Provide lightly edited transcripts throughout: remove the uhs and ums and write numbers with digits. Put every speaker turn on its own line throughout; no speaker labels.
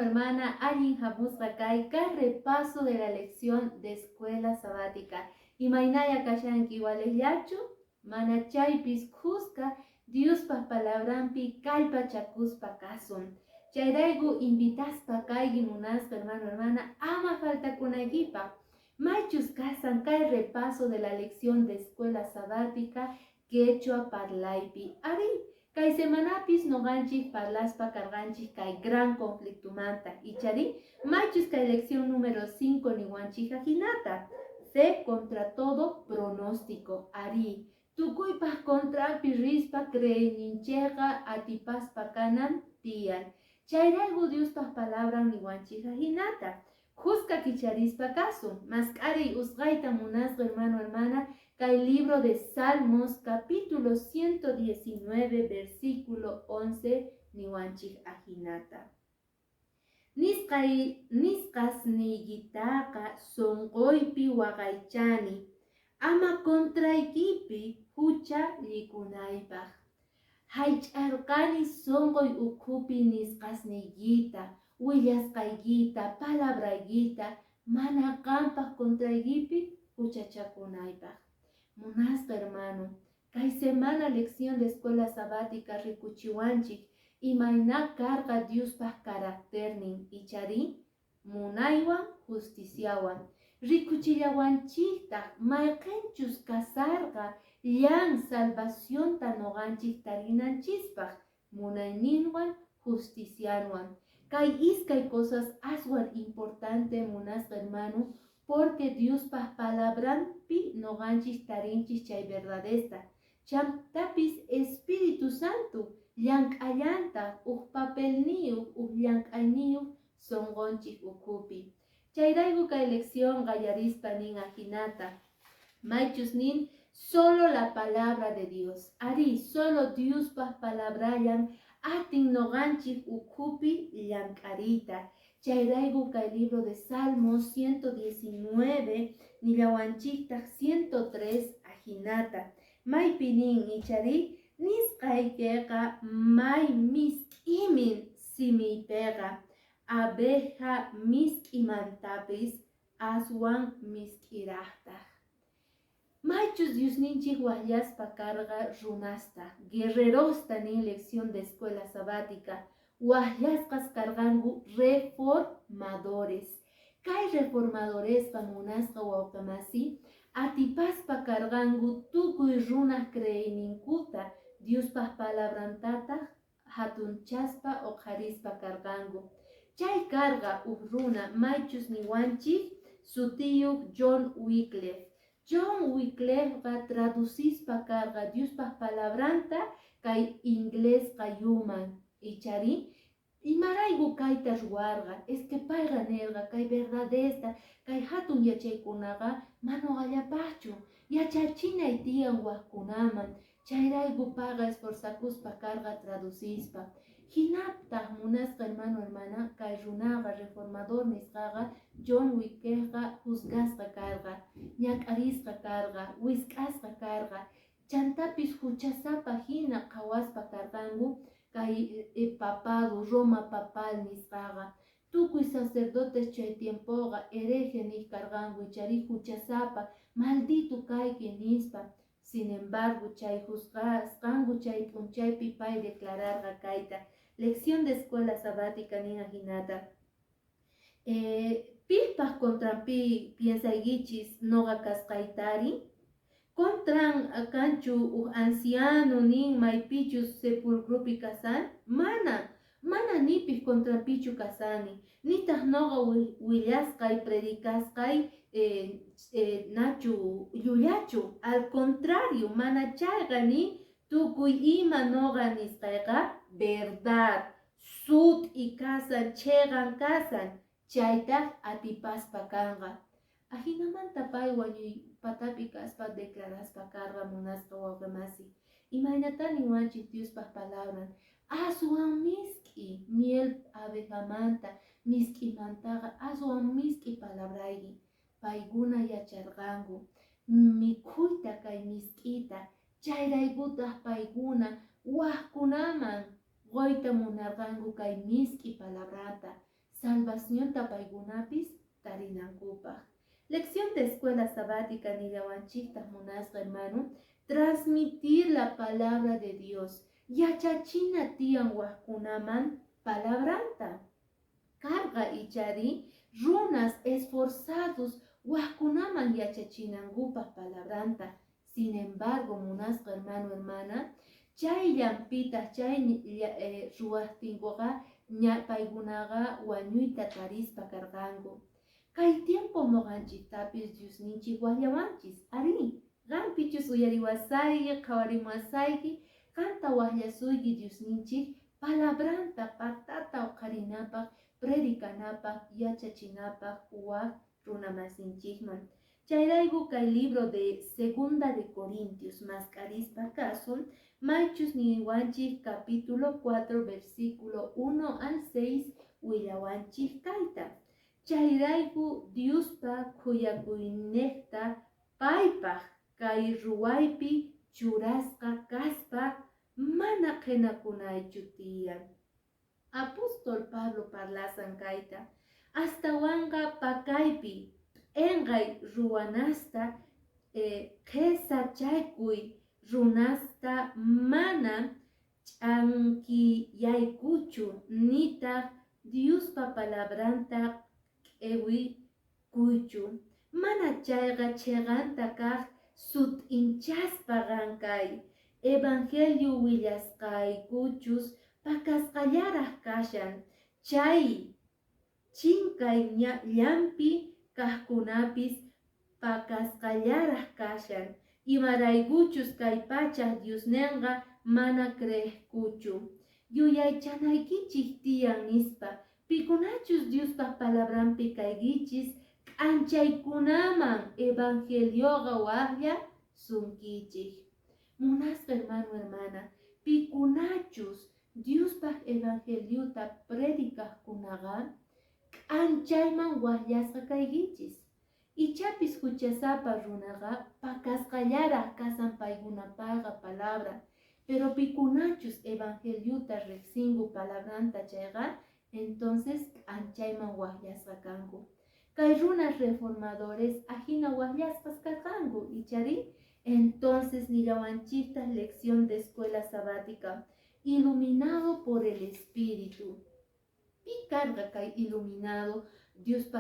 hermana, Alin Jamusqa kay repaso de la lección de escuela sabática. Y mainaya kashanki walellachu, mana chaypis kuska, Diospa palabrampi kallpa chakuspa kasun. Chayraygu invitaspa kaygi munaspa hermana, ama falta kunagipa. Maichus kasan kay repaso de la lección de escuela sabática quechua parlaypi. Ari, kay semanapis noganchik parlaspa karganchik kay gran conflictumanta. Ichari, maichus kay lección número 5 niwanchija hinata. Fe contra todo pronóstico. Ari, tukuypas contra pirrispa creeninchega atipaspa kanan tian. Chayraygu Diospas palabra niwanchija hinata. Juska kicharispa caso, mascari usgaita munasgo hermana, kay libro de Salmos, capítulo 119, versículo 11, niwanchik ajinata. Niskas nigitaka songoipi wagaichani, ama kontraikipi hucha likunaipaj. Haich'arqani songoy ukupi niskas nigita, willasqaykita, palabraykita, mana qanpaq kontraykipi huchachakunaypaq. Munasqa hermano, kay semana lección de escuela sabática rikuchiwanchik, imayna karqa Diospaq carácternin ichari, munaywan justiciawan. Rikuchillawanchiktaq mayqinchus kasarqa llan salvacionta noganchik tarinanchispaq, munayninwan justicianwan. Kay iskay cosas aswan importante munasqa hermano, porque Diospaq palabranpi noganchik tarinchis chay verdadesta. Chamtapis Espíritu Santo llank'allanta papelniyuq llank'ayniyuq songonchik ukupi. Chayraygu kay lección qallarispa nin ajinata. Maichus nin solo la palabra de Dios. Ari, solo Diospaq palabrallan atin noganchik ukupi llank'arita. Chayraygu kay libro de Salmos 119 nillawanchiktaq 103 ajinata. Maypi nin ichari nisqaykiqa may misk'imin simiypiqa, abeja misk'imantapis aswan misk'iraqtaq. Maichus Diosninchik waqllaspa karqa runasta, guerrerosta nin lección de escuela sabática, waqllasqas karqanku reformadores. Kay reformadorespa munasqa wawqamasi, atipaspa karqanku tukuy runa creyninkuta Diospaq palabrantataq hatunchaspa uqharispa karqanku. Chay karqa runa maichus niwanchik sutiyuq John Wycliffe. John Wycliffe traducispa karqa Diospaq palabranta kay inglés qayuman. Ichari, imaraygu kayta ruwarqa, es que payqa nerqa kay verdadesta, kay hatun yachaykunaqa manoqallapaqchu, yachachinay tiyan waqkunaman. Chayraygu payqa esforzakuspa karqa traducispa. Hinaptaq munasqa hermana, kay runaqa reformador nisqaqa John Wycliffe juzgasqa karqa, ñak'arisqa karqa, wisk'asqa karqa, chantapis huchasapa hina qhawaspa karqanku kay papado, Roma papal nisqaqa. Tukuy sacerdotes chay tiempoqa hereje nisqarqanku ichari huchasapa, maldito kayki nispa. Sin embargo, chay juzgasqanku chay p'unchaypi pay declararqa kayta. Lección de escuela sabática nin ajinata. Pispaq contrapi piensaykichis noqa kasqaytari? Contran kanchu anciano nin maypichus sepulcropi kasan? Mana nipis contrapichu kasani. Nitaq noqa willasqay, predicasqay nachu llullachu. Al contrario, mana chayqa ni tukuy ima noqa nisqayqa verdad. Sut y kasan, chegan kasan. Chaytaq atipaspa kanqa. Ajinamanta pay wañuy patapi kaspa declaraspa karqa munasqa wawqimasi. Imaynata niwanchik Diospaq palabran. Aswan misk'i miel abejamanta, misk'imantaqa aswan misk'i palabrayki. Paykuna yacharqanku mikhuyta kay misk'ita. Chayraykutaq paykuna waqkunaman qoyta munarqanku kay misk'i palabrata. salvación tapaygunapis tarinankupaj. Lección de escuela sabática nillawanchikta munasqa hermano, transmitir la palabra de Dios. Yachachina tiyan wajkunaman palabranta. Carga ichari, runas esforzados wajkunaman yachachinankupas palabranta. Sin embargo, munasqa hermano, hermana, chay llampitas, chay ruwaqtinkuqa paykunaqa wañuyta tarispa karqanku. Kay tiempo noqanchiktapis Diosninchik waqllawanchis. Ari, qanpichus uyariwasayki, qhawarimuwasayki, qanta waqllasuyki Diosninchik palabranta patata qarinapaq, predicanapaq, yachachinapaq waq runamasinchikman. Chayrayku kay libro de Segunda de Corintios mascarispa kasun, maychus niwanchik capítulo 4 versículo 1 al 6 willawanchik kayta. Chayrayku Diospa kuyakuynekta paypaq kay ruwaypi churasqa kaspa mana qinakunaychu tiyan. Apóstol Pablo parlasan kayta, astawan pakaypi engay ruwanasta qesachaykuy runasta mana ch'ankiyaykuchu nitaq Diospa palabranta q'iwikuychu. Mana chayqa chiqanta kaq sut inchaspa qankay evangelio willasqaykuchus pakasqallaraq kashan. Chay chinkay llampi kaqkunapis pakasqallaraq kashan. Imaraykuchus kay pachaq Diosninqa mana creqkuchu. Yuyaychanaykichik tiyan nispa, pikunachus Diospa palabrampi kaykichis k'anchaykunaman evangelioqa waqlla sunkichik. Munasqa hermano, hermana, pikunachus Diospa evangeliota predicaqkunaqa k'anchayman waqllasqa kaykichis. Ichapis huchasapa runaqa pakasqallaraq kasan paykunapaqa palabra, pero pikunachus evangeliota riqsinku palabranta chayqa, entonces k'anchayman waqllasqa kanku. Kay runas reformadores ajina waqllaspas karqanku, ichari. Entonces nillawanchikta lección de escuela sabática, iluminado por el Espíritu. Pi carga kay iluminado Dios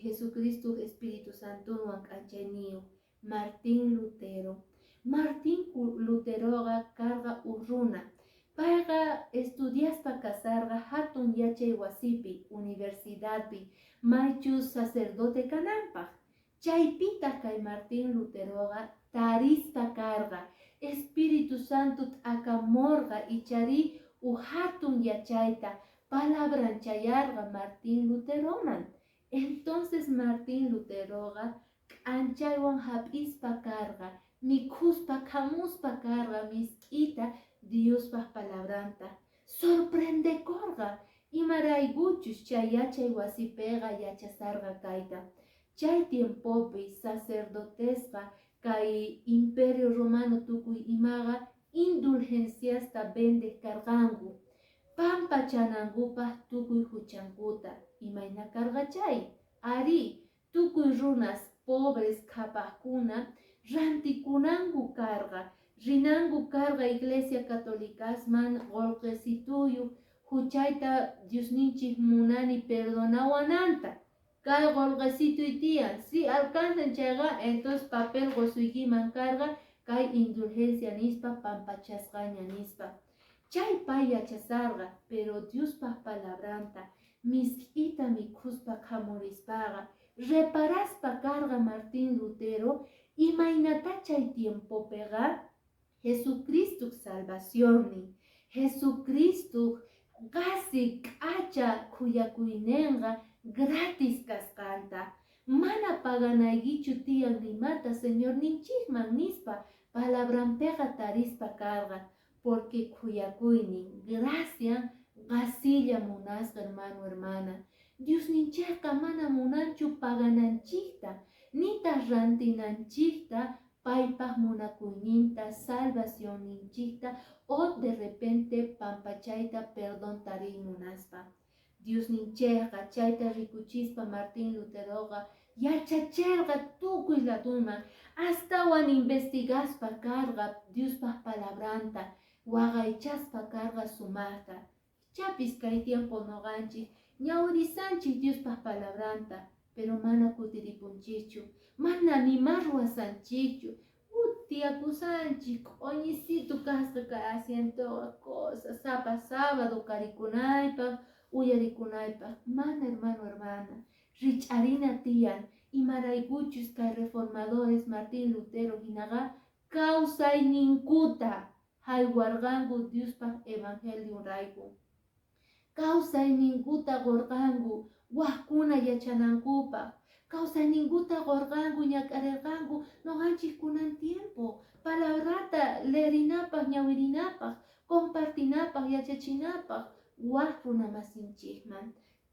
Jesucristo Espíritu Santo nuan k'anchayniyu Martín Lutero. Martín Luteroqa carga urruna. Payqa estudiaspa kasarqa hatun yachay wasipi, universidadpi, maychus sacerdote kananpaq. Chaypita kay Martín Luteroqa tarispa karqa, Espíritu Santo akamorqa ichari hatun yachayta palabran chayarqa Martín Luteroman. Entonces Martín Luteroqa k'anchaywan hap'ispa karqa, mikhuspa khamuspa karqa misk'ita Diospa palabranta. Sorprendekorqa, imaraykuchus chay yachay wasipiqa yachasarqa kayta. Chay tiempopi sacerdotesqa kay Imperio Romano tukuy imaqa indulgenciasta bendeq karqanku. Pampa chanankupaq tukuy huchankuta. Imayna karqa chay? Ari, tukuy runas pobres qhapaqkuna rantikunanku karqa. Rinanku karqa Iglesia Católicasman qolqesituyu huchayta Diosninchik munani perdonawananta. Kay qolqesituy tiyan, si alcanzan chayqa, entonces papel qosuykiman karqa kay indulgencia nispa pampachasqaña nispa. Chay pay yachasarqa, pero Diospa palabranta misk'ita mikhuspa khamurispaqa reparaspa karqa Martín Lutero imaynata chay tiempopiqa Jesucristo salvacionni, Jesucristo qasi k'acha kuyakuyninqa gratis kasqanta. Mana paganaykichu tiyan nimata Señor ninchikman nispa palabranpiqa tarispa karqa, porque kuyakuynin gracia qasilla munasqa hermano, hermana. Dios ninchikqa mana munanchu pagananchikta, nita rantinanchikta paypaq munakuyninta, salvación ninchikta, o de repente pampachayta perdón tarin munaspa. Dios nincheqa chayta rikuchispa Martín Luteroqa yachachirqa tukuy latuman astawan investigaspa karqa Diospaq palabranta waqaychaspa karqa sumaqta. Chapis kay tiempo noqanchik ñawrisanchik Diospaq palabranta pero mana kutiripunchichu, mana nima ruwasanchichu. Tiyakusanchik oñisito kasqa kay asientoqa cosa sapa sábado karikunaypaq uyarikunaypaq mana hermana rich'arina tiyan imaraykuchus kay reformadores Martín Lutero hinaqa kawsayninkuta haywarqanku Diospaq evangelio rayku, kawsayninkuta qorqanku waqkuna yachanankupaq, kawsayninkuta qorqanku ñak'arirqanku noqanchik kunan tiempo palabrata leerinapaq ñawirinapaq compartinapaq yachachinapaq waq runa masinchikman.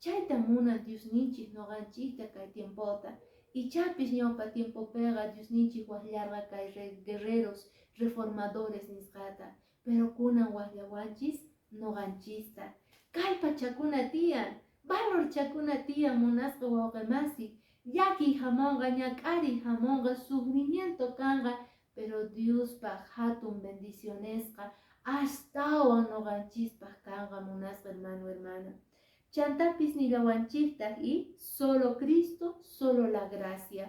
Chayta munan Diosninchik noqanchikta kay tiempota ichapis ñawpa tiempopiqa Diosninchik waqllarqa kay guerreros reformadores nisqata pero kunan waqllawanchis noqanchista kay pachakuna tiyan valor chakuna tiyan munasqa wawqimasi yaki hamonqa ñak'ari hamonqa sufrimiento kanqa pero Diospaq hatun bendicionesqa astawan noqanchispaq kanqa munasqa hermana. Chantapis nillawanchikta y solo Cristo, solo la gracia.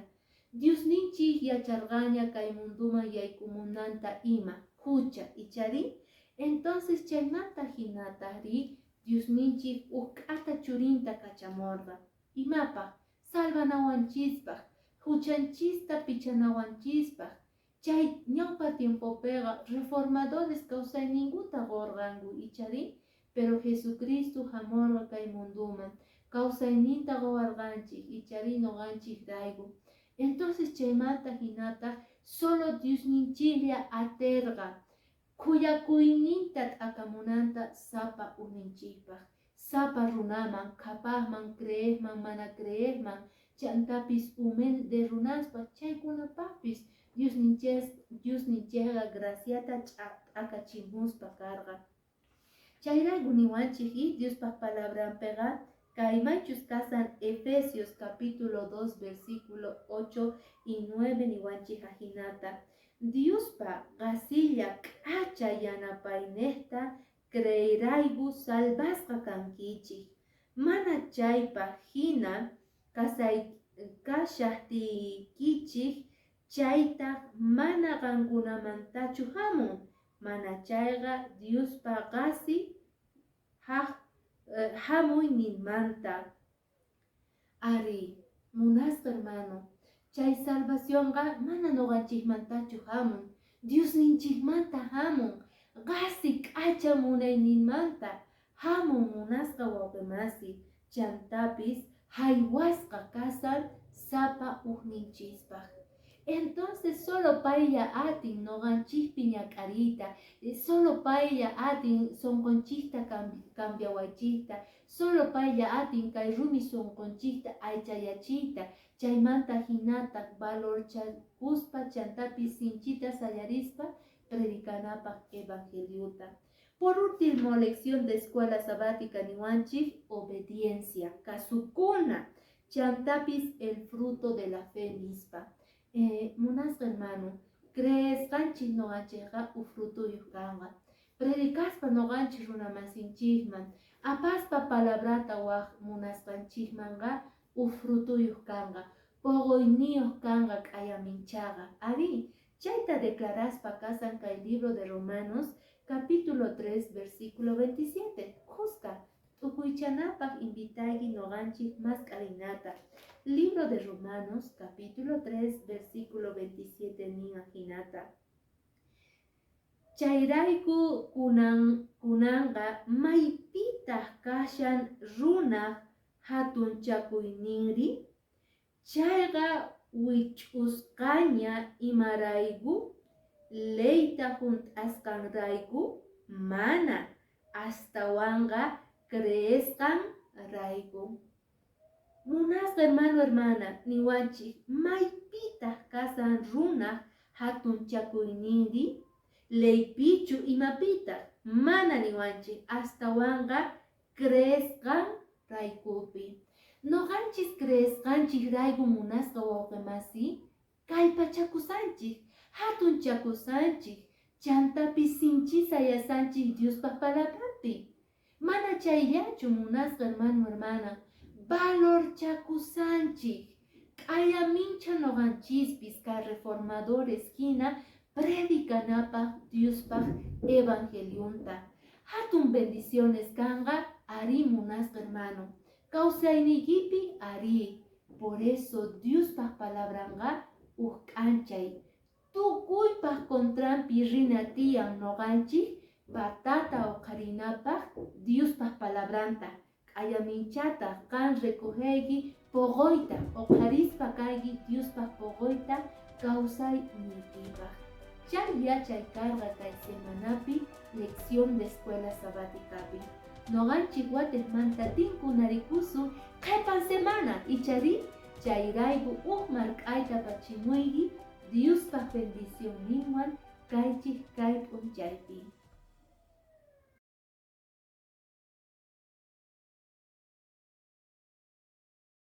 Diosninchik yacharqaña kay munduman yaykumunanta ima, hucha ichari. Entonces chaymanta hinatari Diosninchik uk'ata churinta kachamorqa. Imapaq salvanawanchispaq, huchanchista pichanawanchispaq. Chay ñawpa tiempopiqa reformadores kawsayninkuta qorqanku ichari. Pero Jesucristo hamorqa kay munduman kawsayninta qawarqanchik ichari noqanchik rayku. Entonces chaymanta hinata solo Diosninchiklla aterqa kuyakuyninta t'akamunanta sapa uninchikpaq, sapa runaman kapaqman creeqman mana creeqman chantapis humilde runaspaq chaykunapaqpis Diosninchikqa graciata t'akachimuspa karqa. Chayrayku niwanchik y Diospaq palabranpiqa kaymaychus kasan Efesios capítulo 2 versículo 8 y 9 niwanchik hinata Diospa qasilla k'acha yanapayniyta creerayku salvasqa kankichik mana chaypa hina kashaqtikichik chayta mana qankunamantachu hamun mana chayqa Diospa qasi hamuy ninmanta. Ari munasqa hermano chay salvacionqa mana noqanchikmantachu hamun Diosninchikmanta hamun qasi k'acha munayninmanta hamun munasqa wawqimasi chantapis haywasqa kasan sapa uqninchispaq. Entonces solo paylla atin noqanchikpi ñak'ariyta, solo paylla atin sonqonchikta cambiawachiyta, solo paylla atin kay rumi sonqonchikta aychayachiyta, chaymanta hinata valorchakuspa chantapis sinchita sallarispa predicanapaq evangeliota. Por último, lección de escuela sabática niwanchik, obediencia, kasukuna, chantapis el fruto de la fe nispa. Munasqa hermano, creesqanchik noqanchikqa ufrutuyuq kanqa. Predicaspa noqanchik runamasinchikman, apaspa palabrata waq munasqanchikmanqa ufrutuyuq kanqa. Pogoyniyuq kanqa k'ayaminchaqa. Ari, chayta declaraspa kasan kay libro de Romanos capítulo 3 versículo 27. Qusqa tukuychanapaq invitayki noqanchik mascarinata. Libro de Romanos, capítulo 3, versículo 27, ninga hinata. Chayrayku kunanga maypitaq kashan runa hatunchakuyninri, chayqa wich'usqaña imarayku, leyta hunt'asqanrayku, mana astawanqa creesqan rayku. Munasqa hermana niwanchik maypitaq kasan runa hatunchakuyninri leypichu imapitaq mana niwanchik astawanqa creesqan raykupi. Noqanchis creesqanchik rayku munasqa wawqimasi, kallpachakusanchik, hatun chakusanchik, chantapis sinchisayasanchik Diospaq palabranpi. Mana chayllachu munasqa hermana, valor chakusanchik. K'aya mincha noqanchispis kay reformadores hina predicanapaq Diospaq evangeliunta. Hatun bendiciones kanqa ari munasqa hermano. Kawsaynikipi ari. Por eso Diospaq palabranqa k'anchay. Tukuypaq contrampi rina tiyan noqanchik batata uqharinapaq Diospaq palabranta. K'aya minchata qan recoheyki pogoita uqharispa kayki Diospaq pogoita kawsay nikipaq. Chay yachay karqa kay semanapi lección de escuela sabáticapi. Noqanchik watesmanta tinkunarikusu qhipan semana ichari chayrayku mark'ayta pachimuyki Diospaq bendición ninwan kaychik kay p'unchaypi.